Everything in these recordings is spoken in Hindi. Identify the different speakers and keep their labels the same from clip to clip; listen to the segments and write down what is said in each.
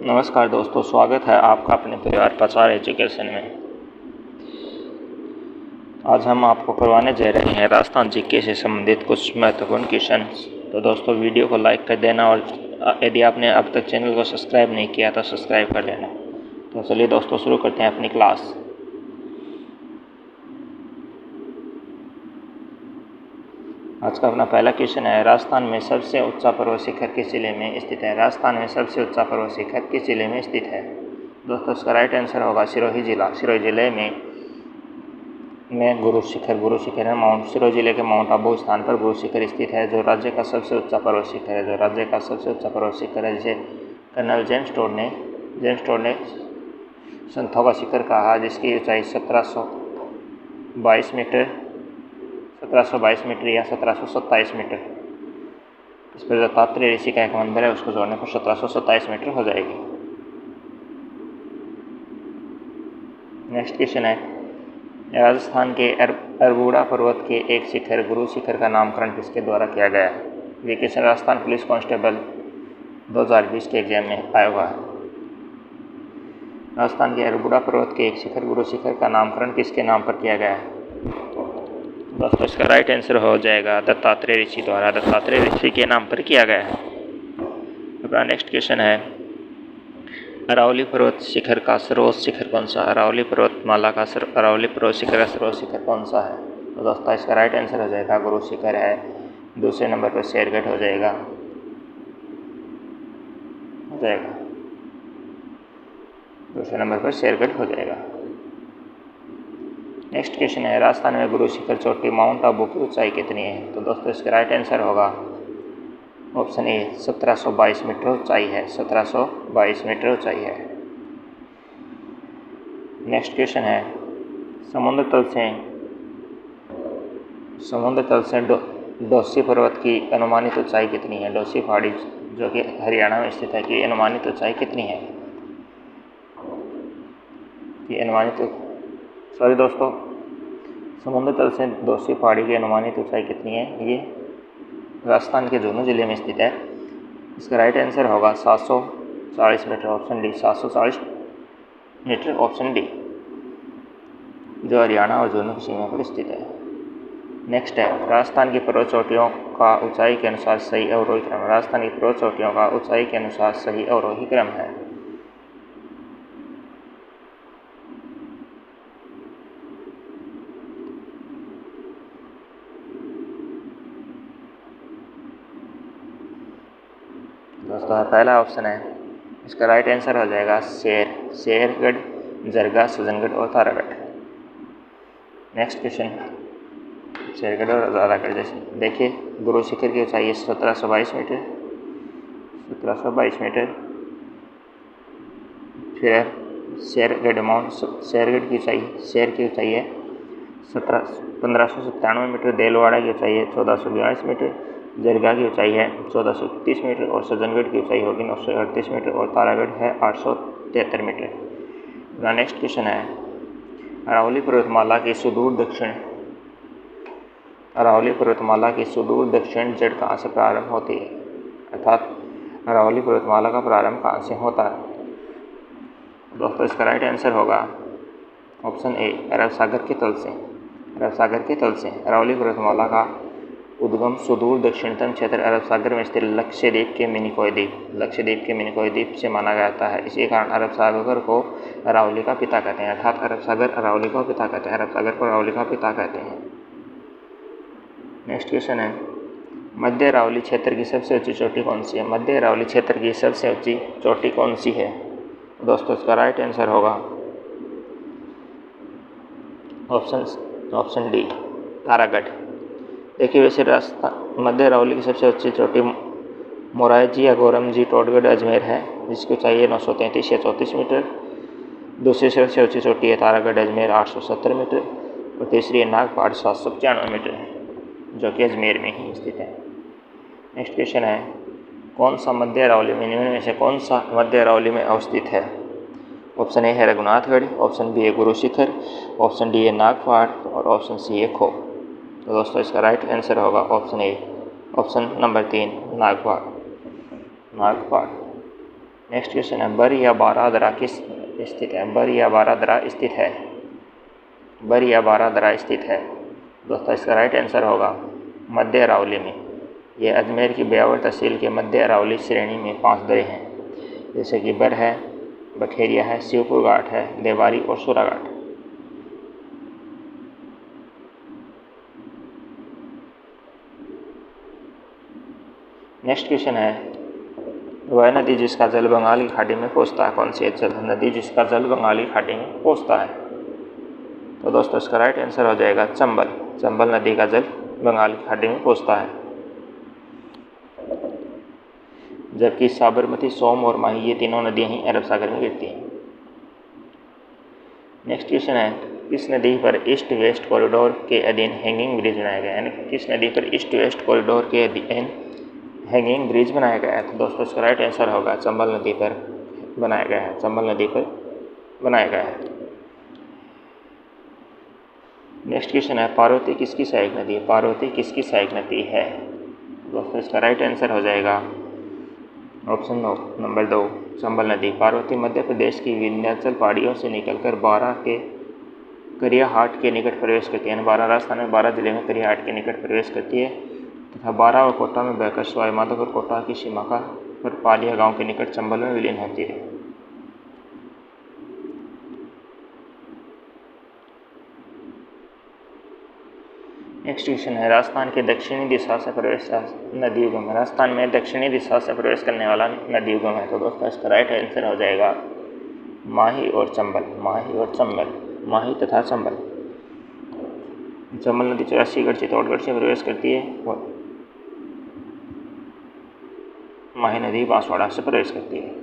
Speaker 1: नमस्कार दोस्तों, स्वागत है आपका अपने परिवार प्रचार एजुकेशन में। आज हम आपको करवाने जा रहे हैं राजस्थान जीके से संबंधित कुछ महत्वपूर्ण क्वेश्चन। तो दोस्तों वीडियो को लाइक कर देना और यदि आपने अब तक चैनल को सब्सक्राइब नहीं किया तो सब्सक्राइब कर लेना। तो चलिए दोस्तों शुरू करते हैं अपनी क्लास। आज का अपना पहला क्वेश्चन है, राजस्थान में सबसे ऊंचा पर्वत शिखर किस जिले में स्थित है? राजस्थान में सबसे ऊंचा पर्वत शिखर किस जिले में स्थित है? दोस्तों इसका राइट आंसर होगा सिरोही जिला। सिरोही जिले में गुरु शिखर है। माउंट सिरोही जिले के माउंट आबू स्थान पर गुरु शिखर स्थित है, जो राज्य का सबसे ऊंचा पर्वत शिखर है। जिसे कर्नल जेम्स टोड ने संतों का शिखर कहा, जिसकी ऊंचाई 1722 मीटर या 1727 मीटर। इस पर दत्तात्रेय ऋषि का एक मंदिर है, उसको जोड़ने पर 1727 मीटर हो जाएगी। नेक्स्ट क्वेश्चन है, राजस्थान के अरबुड़ा पर्वत के एक शिखर गुरु शिखर का नामकरण किसके द्वारा किया गया है? ये क्वेश्चन राजस्थान पुलिस कांस्टेबल 2020 के एग्जाम में आया हुआ है। राजस्थान के अरबुड़ा पर्वत के एक शिखर गुरु शिखर का नामकरण किसके नाम पर किया गया है? दोस्तों इसका राइट आंसर हो जाएगा दत्तात्रेय ऋषि द्वारा। दत्तात्रेय ऋषि के नाम पर किया गया है। अपना नेक्स्ट क्वेश्चन है, अरावली पर्वत शिखर का सर्वोच्च शिखर कौन सा? अरावली पर्वतमाला का अरावली पर्वत शिखर का सर्वोच्च शिखर कौन सा है? तो दोस्तों इसका राइट आंसर हो जाएगा गुरु शिखर है। दूसरे नंबर पर शेरगढ़ हो जाएगा। दूसरे नंबर पर शेरगढ़ हो जाएगा। नेक्स्ट क्वेश्चन है, राजस्थान में गुरु शिखर चोटी माउंट आबू की ऊंचाई कितनी है? तो दोस्तों इसका राइट आंसर होगा ऑप्शन ए 1722 मीटर ऊंचाई है। 1722 मीटर ऊंचाई है। नेक्स्ट क्वेश्चन है, समुद्र तल से डोसी पर्वत की अनुमानित ऊंचाई कितनी है? डोसी पहाड़ी जो कि हरियाणा में स्थित है, की अनुमानित ऊंचाई कितनी है? समुद्र तल से डोसी पहाड़ी की अनुमानित ऊंचाई कितनी है? ये राजस्थान के झुंझुनू जिले में स्थित है। इसका राइट आंसर होगा 740 metre, option D. 740 metre, option D, जो हरियाणा और झुंझुनू की सीमा पर स्थित है। नेक्स्ट है, राजस्थान की पर्वत चोटियों का ऊंचाई के अनुसार सही अवरोही क्रम। राजस्थान की पर्वत चोटियों का ऊंचाई के अनुसार सही अवरोही क्रम है। दोस्तों पहला ऑप्शन है, इसका राइट आंसर हो जाएगा शेरगढ़, जरगा, सज्जनगढ़ और तारागढ़। नेक्स्ट क्वेश्चन, शेरगढ़ और तारागढ़ जैसे देखिए, गुरु शिखर की ऊंचाई 1722 मीटर। फिर शेरगढ़ की ऊंचाई है 1597 मीटर। देलवाड़ा की ऊंचाई है 1442 मीटर। जरगा की ऊंचाई है 1431 मीटर और सज्जनगढ़ की ऊंचाई होगी 938 मीटर और तारागढ़ है 873 मीटर। नेक्स्ट क्वेश्चन है, अरावली पर्वतमाला की सुदूर दक्षिण जड़ कहाँ से प्रारंभ होती है? अर्थात अरावली पर्वतमाला का प्रारंभ कहाँ से होता है? दोस्तों इसका राइट आंसर होगा ऑप्शन ए अरब सागर के तल से। अरावली पर्वतमाला का उद्गम सुदूर दक्षिणतम क्षेत्र अरब सागर में स्थित लक्षद्वीप के मिनिकॉय द्वीप से माना जाता है। इसी कारण अरब सागर को अरावली का पिता कहते हैं। अर्थात अरब सागर अरावली का पिता कहते हैं। नेक्स्ट क्वेश्चन है, मध्य अरावली क्षेत्र की सबसे ऊंची चोटी कौन सी है? मध्य अरावली क्षेत्र की सबसे ऊंची चोटी कौन सी है? दोस्तों इसका राइट आंसर होगा ऑप्शन डी तारागढ़। देखिए वैसे मध्य अरावली की सबसे ऊंची चोटी मोरायजी या गोरमजी टोडगढ़ अजमेर है, जिसकी ऊंचाई है 933 या 34 मीटर। दूसरी सबसे ऊंची चोटी है तारागढ़ अजमेर 870 मीटर और तीसरी है नागपहाड़ 795 मीटर, जो कि अजमेर में ही स्थित है। नेक्स्ट क्वेश्चन है, कौन सा मध्य अरावली में अवस्थित है? ऑप्शन ए है रघुनाथगढ़, ऑप्शन बी है गुरु शिखर, ऑप्शन डी है नागपहाड़ और ऑप्शन सी है खो। तो दोस्तों इसका राइट आंसर होगा ऑप्शन नंबर 3 नागपहाड़। नेक्स्ट क्वेश्चन है, बर या बारह दरा किस स्थित है? बर या बारह दरा स्थित है? बर या बारह दरा स्थित है? दोस्तों इसका राइट आंसर होगा मध्य अरावली में। ये अजमेर की ब्यावर तहसील के मध्य अरावली श्रेणी में 5 दरे हैं, जैसे कि बर है, बखेरिया है, शिवपुर घाट है, देवारी और सूरा घाट। नेक्स्ट क्वेश्चन है, वह नदी जिसका जल बंगाल की खाड़ी में पहुँचता है कौन सी है? जल नदी जिसका जल बंगाल की खाड़ी में पहुँचता है। तो दोस्तों इसका राइट आंसर हो जाएगा चंबल। चंबल नदी का जल बंगाल की खाड़ी में पहुँचता है। जबकि साबरमती, सोम और माही ये तीनों नदियाँ ही अरब सागर में गिरती हैं। नेक्स्ट क्वेश्चन है, किस नदी पर ईस्ट वेस्ट कॉरिडोर के अधीन हैंगिंग ब्रिज बनाया गया है? यानी किस नदी पर ईस्ट वेस्ट कॉरिडोर के अधीन हैंगिंग ब्रिज बनाया गया है? तो दोस्तों इसका राइट आंसर होगा चंबल नदी पर बनाया गया है। चंबल नदी पर बनाया गया है। नेक्स्ट क्वेश्चन है, पार्वती किसकी सहायक नदी है? पार्वती किसकी सहायक नदी है? दोस्तों इसका राइट आंसर हो जाएगा ऑप्शन नंबर 2 चंबल नदी। पार्वती मध्य प्रदेश की विंध्याचल पहाड़ियों से निकलकर बारां के करियाहाट के निकट प्रवेश करती है। बारां राजस्थान में बारां जिले में करियाहाट के निकट प्रवेश करती है तथा बारां और कोटा में बहकर सवाई माधोपुर कोटा की सीमा पर पालिया गांव के निकट चंबल में विलीन होती है। नेक्स्ट क्वेश्चन है, राजस्थान के दक्षिणी दिशा से प्रवेश नदी उगम है। राजस्थान में दक्षिणी दिशा से प्रवेश करने वाला नदी उगम है। तो दोस्तों इसका राइट आंसर हो जाएगा माही और चंबल। माही और चंबल, माही तथा चंबल। चंबल नदी 84गढ़ चित्तौड़गढ़ से प्रवेश करती है और माही नदी बांसवाड़ा से प्रवेश करती है।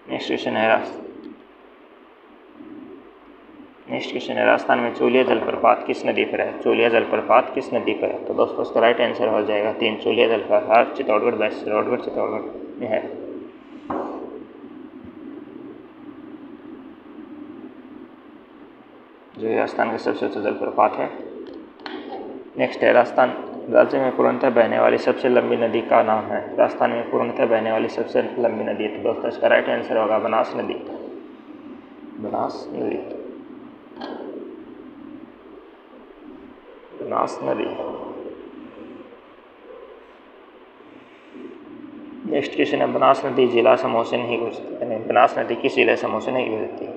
Speaker 1: नेक्स्ट क्वेश्चन है, राजस्थान में चोलिया जलप्रपात किस नदी पर है? चोलिया जलप्रपात किस नदी पर है? तो दोस्तों इसका राइट आंसर हो जाएगा 3 चोलिया जलप्रपात चित्तौड़गढ़ में है। जो राजस्थान का सबसे ऊंचा जलप्रपात है। नेक्स्ट है, राजस्थान राज्य में पूर्णतः बहने वाली सबसे लंबी नदी का नाम है। राजस्थान में पूर्णतः बहने वाली सबसे लंबी नदी। तो दोस्तों इसका राइट आंसर होगा बनास नदी। बनास नदी, बनास नदी। नेक्स्ट क्वेश्चन है, बनास नदी जिला समूह से नहीं गुजरती है। बनास नदी किस जिला समूह से नहीं गुजरती है?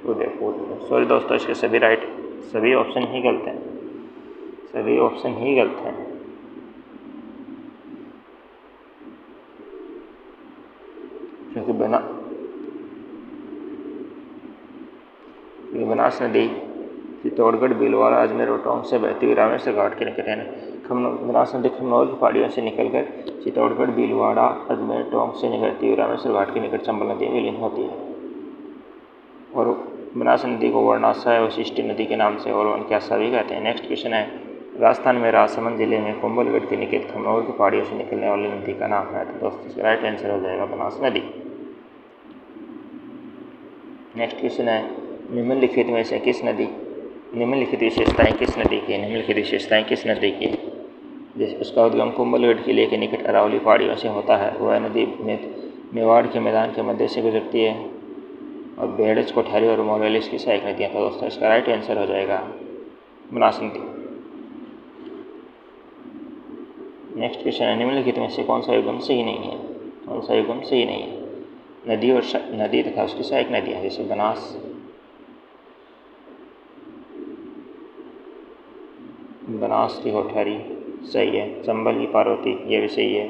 Speaker 1: उदयपुर। सॉरी दोस्तों, इसके सभी ऑप्शन ही गलत हैं। सभी ऑप्शन ही गलत हैं। क्योंकि बनास नदी चित्तौड़गढ़, भीलवाड़ा, अजमेर और टोंक से बहती हुई रामेश्वर घाट के निकट है। बनास नदी खमनौर की पहाड़ियों से निकलकर चित्तौड़गढ़, भीलवाड़ा, अजमेर, टोंक से निकलती हुई रामेश्वर घाट के निकट चंबल नदी में विलीन होती है। और बनास नदी को वर्णाशा या वशिष्ठी नदी के नाम से और वनक्यासा भी कहते हैं। नेक्स्ट क्वेश्चन है, राजस्थान में राजसमंद जिले में कुंभलगढ़ के निकट खमनौर की पहाड़ियों से निकलने वाली नदी का नाम है। तो दोस्तों इसका राइट आंसर हो जाएगा बनास नदी। नेक्स्ट क्वेश्चन है, निम्नलिखित में से किस नदी निम्नलिखित विशेषताएं किस नदी की? निम्नलिखित विशेषताएं किस नदी की? जैसे उसका उद्गम कुंभलगढ़ किले के निकट अरावली पहाड़ियों से होता है। वह नदी मेवाड़ के मैदान के मध्य से गुजरती है और बेहड़च, कोठारी और मोरवेल इसकी सहायक नदियाँ। तो दोस्तों इसका राइट आंसर हो जाएगा बनास नदी। नेक्स्ट क्वेश्चन है, निम्नलिखित में से कौन सा युगम सही नहीं है? कौन सा युगम सही नहीं है? नदी तथा उसकी सहायक नदियाँ, जैसे बनास की कोठारी सही है, चंबल की पार्वती ये भी सही है,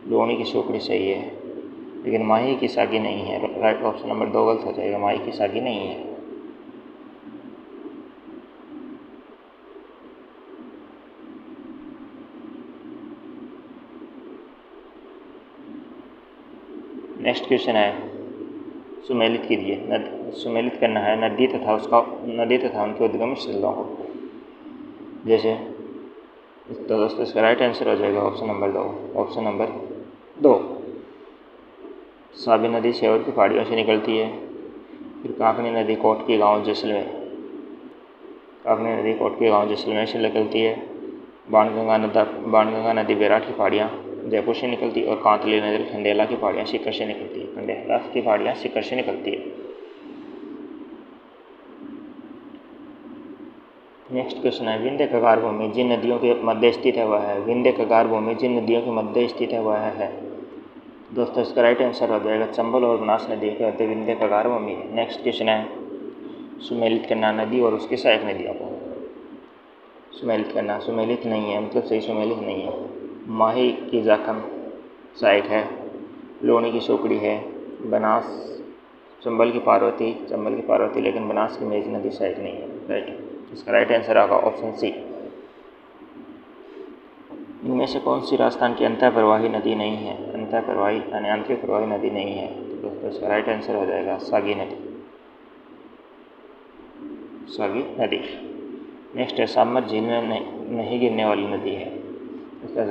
Speaker 1: लूणी की सुकड़ी सही है, लेकिन माही की सागी नहीं है। राइट ऑप्शन नंबर 2 गलत हो जाएगा, माही की सागी नहीं है। नेक्स्ट क्वेश्चन है, सुमेलित कीजिए। सुमेलित करना है नदी तथा उनके उद्गम स्थलों को। जैसे तो दोस्तों इसका राइट आंसर हो जाएगा ऑप्शन नंबर 2। साबी नदी सेवर की पहाड़ियों से निकलती है। फिर काकनी नदी कोटकी गांव जैसलमेर से निकलती है। बाणगंगा नदी बैराट की पहाड़ियाँ जयपुर से निकलती है और कांतली नदी खंडेला की पहाड़ियाँ सीकर से निकलती है। खंडेला की पहाड़ियाँ सीकर से निकलती है। नेक्स्ट क्वेश्चन है विंध्य कगार भूमि जिन नदियों के मध्य स्थित है वह है। विंध्य कगार भूमि जिन नदियों के मध्य स्थित है वह है। दोस्तों इसका राइट आंसर हो जाएगा चंबल और बनास नदियों के मध्य विंध्य कगार भूमि। नेक्स्ट क्वेश्चन है सुमेलित करना नदी और उसकी सहायक नदियों को। सुमेलित करना सुमेलित नहीं है, मतलब सही सुमेलित नहीं है। माही की जाखम सहायक है, लोनी की सोकड़ी है, बनास चंबल की पार्वती लेकिन बनास की मेज नदी सहायक नहीं है। राइट, इसका राइट आंसर होगा ऑप्शन सी। इनमें से कौन सी राजस्थान की अंतः प्रवाही नदी नहीं है। अंतः प्रवाही यानी आंतरिक प्रवाही नदी नहीं है, तो दोस्तों इसका राइट आंसर हो जाएगा सागी नदी। नेक्स्ट है सामत झील में नहीं गिरने वाली नदी है।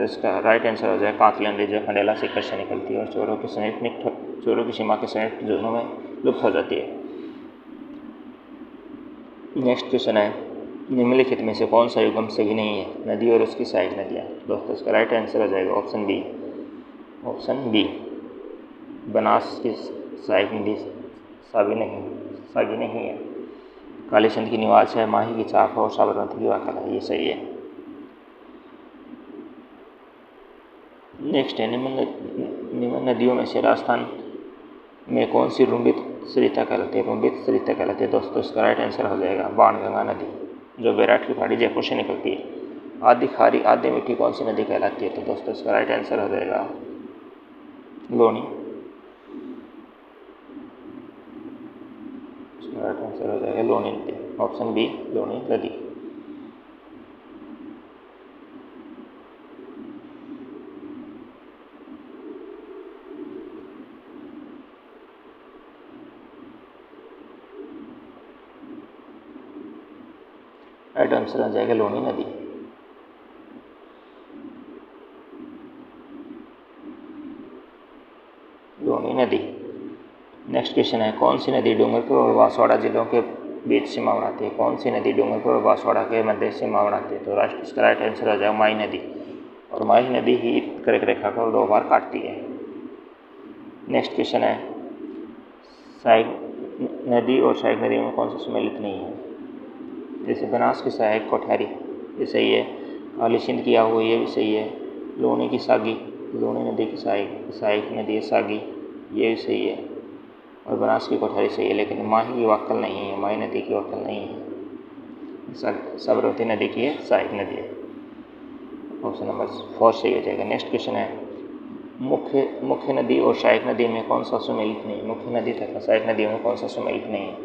Speaker 1: इसका राइट आंसर हो जाएगा कांतली नदी जो खंडेला सीकर से निकलती है और चोरों की सीमा के संयुक्त जोनों में लुप्त हो जाती है। नेक्स्ट क्वेश्चन है निम्नलिखित में से कौन सा युग्म सही नहीं है। नदी और उसकी सहायक नदियाँ। दोस्तों इसका राइट आंसर हो जाएगा ऑप्शन बी। बनास की सहायक नदी सागी नहीं है। कालीचंद की निवास है, माही की चाप और साबरमती की वाकल है, ये सही है। नेक्स्ट है निम्न नदियों में से राजस्थान में कौन सी रुंबित सरिता कहलाती है। दोस्तों इसका राइट आंसर हो जाएगा बाणगंगा नदी जो बैराट की पहाड़ी जयपुर से निकलती है। आधी खारी आधी मीठी कौन सी नदी कहलाती है। तो दोस्तों इसका राइट आंसर हो जाएगा लोनी। इसका राइट आंसर हो जाएगा लोनी नदी, ऑप्शन बी लोनी नदी। राइट आंसर हो जाएगा लोनी नदी। नेक्स्ट क्वेश्चन है कौन सी नदी डूंगरपुर और बांसवाड़ा जिलों के बीच सीमा बनाती है। कौन सी नदी डूंगरपुर और बांसवाड़ा के मध्य सीमा बनाती है। तो इसका राइट आंसर हो जाएगा माही नदी, और माही नदी ही कर्क रेखा को 2 बार काटती है। नेक्स्ट क्वेश्चन है सहायक नदी और सहायक नदियों में कौन सा सम्मिलित नहीं है। जैसे बनास की सहायक कोठारी, ये सही है। कालीसिंध की आहू, ये भी सही है। लोनी की सागी, लोनी नदी की सहायक नदी है सागी, ये भी सही है। और बनास की कोठारी सही है, लेकिन माही की वाक्कल नहीं है, माही नदी की वाक्कल नहीं है। साबरमती नदी की है सहायक नदी है। ऑप्शन नंबर 4 सही हो जाएगा। नेक्स्ट क्वेश्चन है मुख्य नदी और सहायक नदी में कौन सा सम्मिलित नहीं है। मुख्य नदी तथा सहायक नदियों में कौन सा सम्मिलित नहीं है।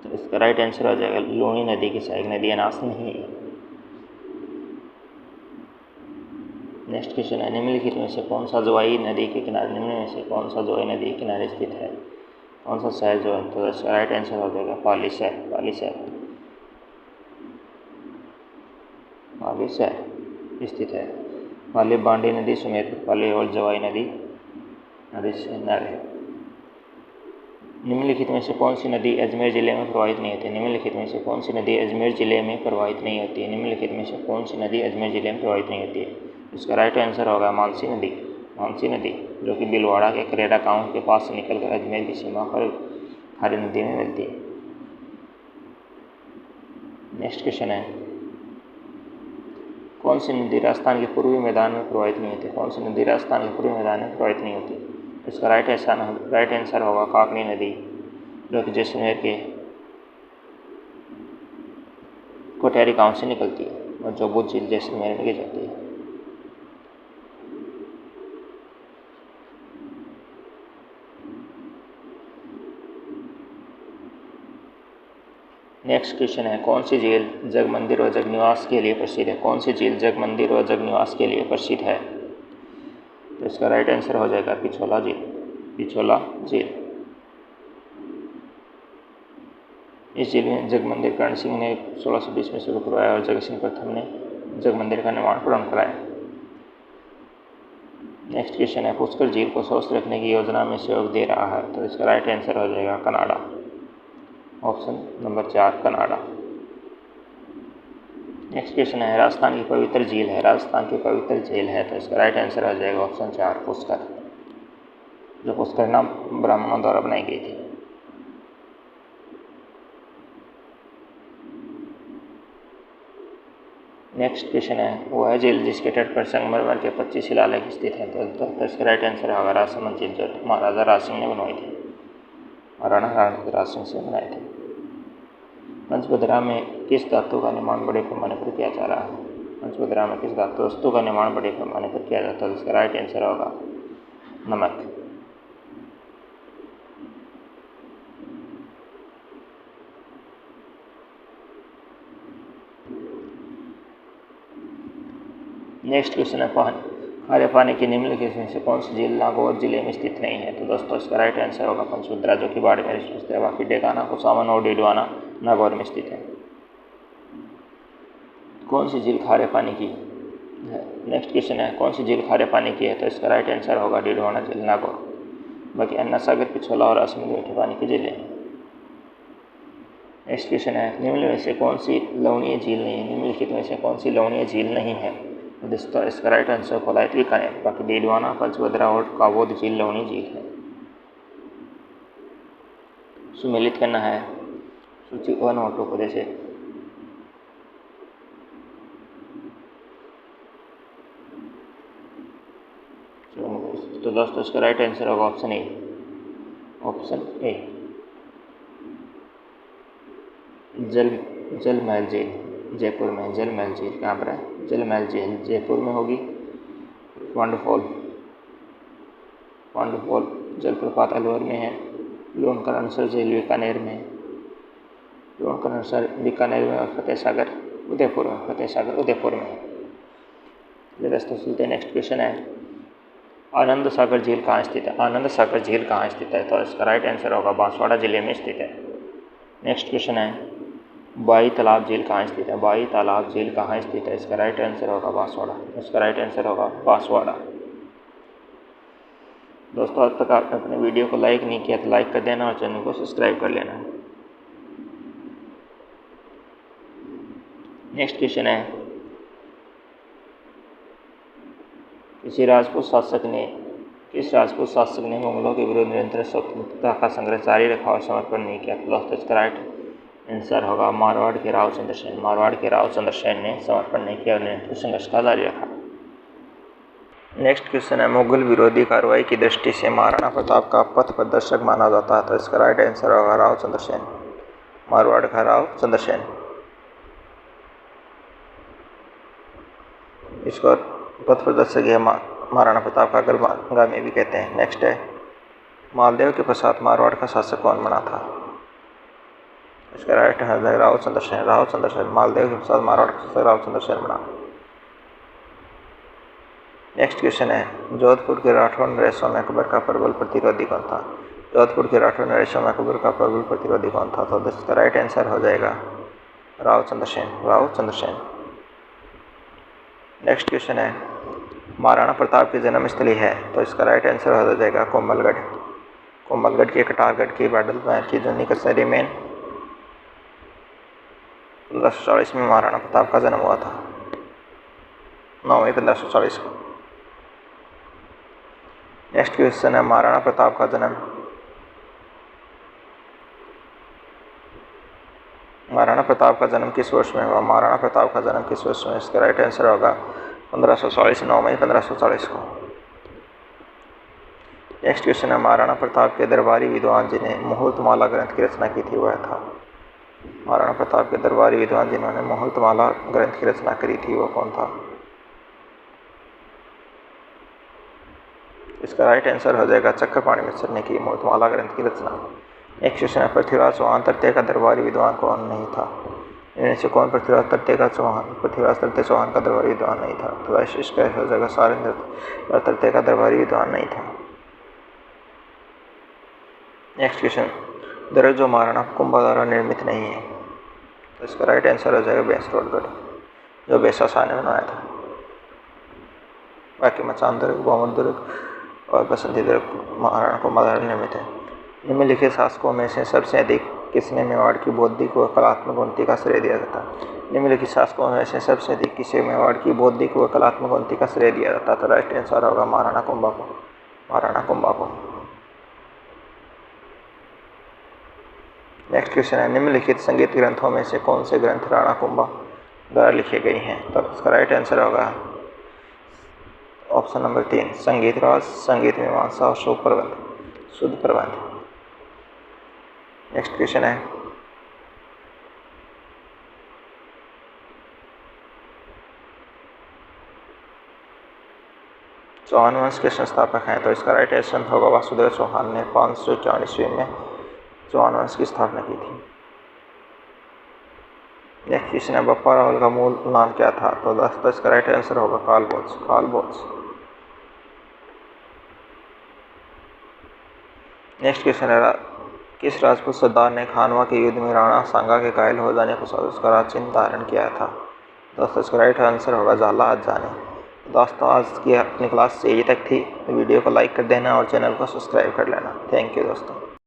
Speaker 1: तो इसका राइट आंसर हो जाएगा लूणी नदी की सहायक नदी अनास नहीं है। नेक्स्ट क्वेश्चन है निम्नलिखित में से कौन सा जोआई नदी के किनारे स्थित है। कौन सा शहर जो है। तो इसका राइट आंसर हो जाएगा पाली शहर स्थित है। पाली बांडी नदी सुमेरपुर पाली और जोआई नदी से नर है। निम्नलिखित में से कौन सी नदी अजमेर जिले में प्रवाहित नहीं होती। निम्नलिखित में से कौन सी नदी अजमेर जिले में प्रवाहित नहीं होती है। निम्नलिखित में से कौन सी नदी अजमेर जिले में प्रवाहित नहीं होती है। इसका राइट आंसर होगा मानसी नदी जो कि बिलवाड़ा के करेड़ा गांव के पास से निकलकर अजमेर की सीमा पर खारी नदी में मिलती है। नेक्स्ट क्वेश्चन है कौन सी नदी राजस्थान के पूर्वी मैदान में प्रवाहित नहीं होती। कौन सी नदी राजस्थान के पूर्वी मैदान में प्रवाहित नहीं होती। इसका राइट आंसर होगा काकनी नदी जो कि जैसलमेर के कोठेरी गांव से निकलती है और जो बुद्ध झील जैसलमेर में गिर जाती है। नेक्स्ट क्वेश्चन है कौन सी झील जगमंदिर और जगनिवास के लिए प्रसिद्ध है। कौन सी झील जगमंदिर और जगनिवास के लिए प्रसिद्ध है। तो इसका राइट आंसर हो जाएगा पिछोला झील। इस झील में जगमंदिर कर्ण सिंह ने 1620 में शुरू करवाया और जगत सिंह प्रथम ने जगमंदिर का निर्माण प्रारंभ कराया। नेक्स्ट क्वेश्चन है पुष्कर झील को स्वस्थ रखने की योजना में सहयोग दे रहा है। तो इसका राइट आंसर हो जाएगा Canada, option number 4 Canada. Next question है राजस्थान की पवित्र झील है, राजस्थान की पवित्र झील है, तो इसका राइट आंसर हो जाएगा ऑप्शन 4 पुष्कर, जो पुष्कर नाम ब्राह्मणों द्वारा बनाई गई थी। नेक्स्ट क्वेश्चन है वो है झील जिसके तट पर संगमरमर के 25 शिलालेख स्थित हैं, तो इसका राइट आंसर होगा राजसमंद झील, जो महाराजा राज सिंह ने बनवाई थी, महाराणा राज सिंह से बनाए थे। पंचभद्रा में किस धातु का निर्माण बड़े पैमाने पर किया जा रहा है? पंचभद्रा में किस धातु वस्तु का निर्माण बड़े पैमाने पर किया जाता है? इसका राइट आंसर होगा नमक। नेक्स्ट क्वेश्चन है खारे पानी की निम्नलिखित में से कौन सी झील नागौर जिले में स्थित नहीं है? तो दोस्तों इसका राइट आंसर होगा पंचभद्रा, जो कि बाड़मेर स्थित है। बाकी डेकाना, कुसावन और डिडवाना नागौर में स्थित है। कौन सी झील खारे पानी की है? नेक्स्ट क्वेश्चन है कौन सी झील खारे पानी की है? तो इसका राइट आंसर होगा डिडवाना झील, नागौर। बाकी अन्ना सागर, पिछोला और असम मीठे पानी की झीलें। नेक्स्ट क्वेश्चन है निम्न में से कौन सी लवणीय झील नहीं है? निम्नलिखित में से कौन सी लवणीय झील नहीं है? दोस्तों इसका राइट आंसर कोलायत बीकानेर। बाकी डिडवाना, पंचभद्रा और काबोद झील लवणीय झील है। सुमेलित करना है सूची 1 और 2 को जैसे तो दोस्तों इसका राइट आंसर होगा ऑप्शन ए, ऑप्शन ए जल महल झील जयपुर में। जल महल झील कहाँ पर है? जल महल झील जयपुर में होगी। पांडुफॉल जलप्रपात अलवर में है। लोनकरणसर झील बीकानेर में, लोनकरणसर बीकानेर में, और फतेह सागर उदयपुर में है। दोस्तों चलते नेक्स्ट क्वेश्चन है आनंद सागर झील कहाँ स्थित है? आनंद सागर झील कहाँ स्थित है? तो इसका राइट आंसर होगा बांसवाड़ा जिले में स्थित है। नेक्स्ट क्वेश्चन है बाई तालाब झील कहाँ स्थित है? बाई तालाब झील कहाँ स्थित है? इसका राइट आंसर होगा बांसवाड़ा। इसका राइट आंसर होगा बांसवाड़ा। दोस्तों अब तक आपने अपने वीडियो को लाइक नहीं किया तो लाइक कर देना और चैनल को सब्सक्राइब कर लेना। नेक्स्ट क्वेश्चन है किस राजपूत शासक ने मुगलों के विरुद्ध निरंतर स्वतंत्रता का संघर्ष जारी रखा और समर्पण नहीं किया? दोस्तों इसका राइट आंसर होगा मारवाड़ के राव चंद्रसेन। मारवाड़ के राव चंद्रसेन ने समर्पण नहीं किया और निरंतर संघर्ष का जारी रखा। नेक्स्ट क्वेश्चन है मुगल विरोधी कार्रवाई की दृष्टि से महाराणा प्रताप का पथ प्रदर्शक माना जाता है? तो इसका राइट आंसर होगा राव चंद्रसेन, मारवाड़ का राव चंद्रसेन। इसको पथ प्रदर्शक है महाराणा प्रताप का अग्रगामी भी कहते हैं। नेक्स्ट है मालदेव के पश्चात मारवाड़ का शासक कौन बना था? इसका राइट है राव चंद्रसेन। मालदेव के पश्चात मारवाड़ का शासक राव चंद्रसेन बना। नेक्स्ट क्वेश्चन है जोधपुर के राठौर नरेशों में अकबर का प्रबल प्रतिरोधी कौन था? जोधपुर के राठौर नरेशों में अकबर का प्रबल प्रतिरोधी कौन था? तो इसका राइट आंसर हो जाएगा राव चंद्रसेन। नेक्स्ट क्वेश्चन है महाराणा प्रताप की जन्मस्थली है? तो इसका राइट आंसर हो जाएगा कोमलगढ़ की कटारगढ़ की बादल की जूनी कचहरी में 1540 में महाराणा प्रताप का जन्म हुआ था, 9 मई 1540 को। नेक्स्ट क्वेश्चन है महाराणा प्रताप का जन्म किस वर्ष में हुआ? महाराणा प्रताप का जन्म किस वर्ष में? इसका राइट आंसर होगा 1540, 9 मई 1540 को। नेक्स्ट क्वेश्चन है महाराणा प्रताप के दरबारी विद्वान जिन्हें मुहूर्तमाला ग्रंथ की रचना की थी वह था? महाराणा प्रताप के दरबारी विद्वान जिन्होंने मुहूर्तमाला ग्रंथ की रचना करी थी वो कौन था? इसका राइट आंसर हो जाएगा चक्रपाणि मिश्र ने की मुहूर्तमाला ग्रंथ की रचना। नेक्स्ट क्वेश्चन है पृथ्वीराज चौहान तृतीय का दरबारी विद्वान कौन नहीं था? इनमें से कौन पृथ्वीराज तृतीय चौहान का दरबारी विद्वान नहीं था? तो इसका हो जाएगा सारेंद्र तृतीय का दरबारी विद्वान नहीं था। नेक्स्ट क्वेश्चन दरग जो महाराणा कुंभा द्वारा निर्मित नहीं है? तो इसका राइट आंसर हो जाएगा बेंसरोडगढ़, जो बेसा शाह ने बनाया था। बाकी मचान दुर्ग, गोमत दुर्ग और बसंती दुर्ग महाराणा कुंभा द्वारा निर्मित है। निम्नलिखित शासकों में से सबसे अधिक किसने मेवाड़ की बौद्धिक व कलात्मक उन्नति का श्रेय दिया जाता है? निम्नलिखित शासकों में से सबसे अधिक किसे मेवाड़ की बौद्धिक व कलात्मक उन्नति का श्रेय दिया जाता है? तो राइट आंसर होगा महाराणा कुंभा को। महाराणा कुंभा को। नेक्स्ट क्वेश्चन है, निम्नलिखित संगीत ग्रंथों में से कौन से ग्रंथ राणा कुंभा द्वारा लिखे गए हैं? तो इसका राइट आंसर होगा ऑप्शन नंबर 3, संगीत राज, संगीत मीमांसा और शुद्ध प्रबंध। नेक्स्ट क्वेश्चन है, चौहान वंश के संस्थापक हैं? तो इसका राइट आंसर होगा वासुदेव चौहान ने 554 ईस्वी में चौहान वंश की स्थापना की थी। नेक्स्ट क्वेश्चन है, बप्पा रावल का मूल नाम क्या था? तो दोस्तों इसका राइट आंसर होगा कालभोज। नेक्स्ट क्वेश्चन है, किस राजपूत सरदार ने खानवा के युद्ध में राणा सांगा के घायल हो जाने को उसका चिन्ह धारण किया था? दोस्तों इसका राइट आंसर होगा झाला अज्जा। दोस्तों आज की अपनी क्लास यही तक थी। वीडियो को लाइक कर देना और चैनल को सब्सक्राइब कर लेना। थैंक यू दोस्तों।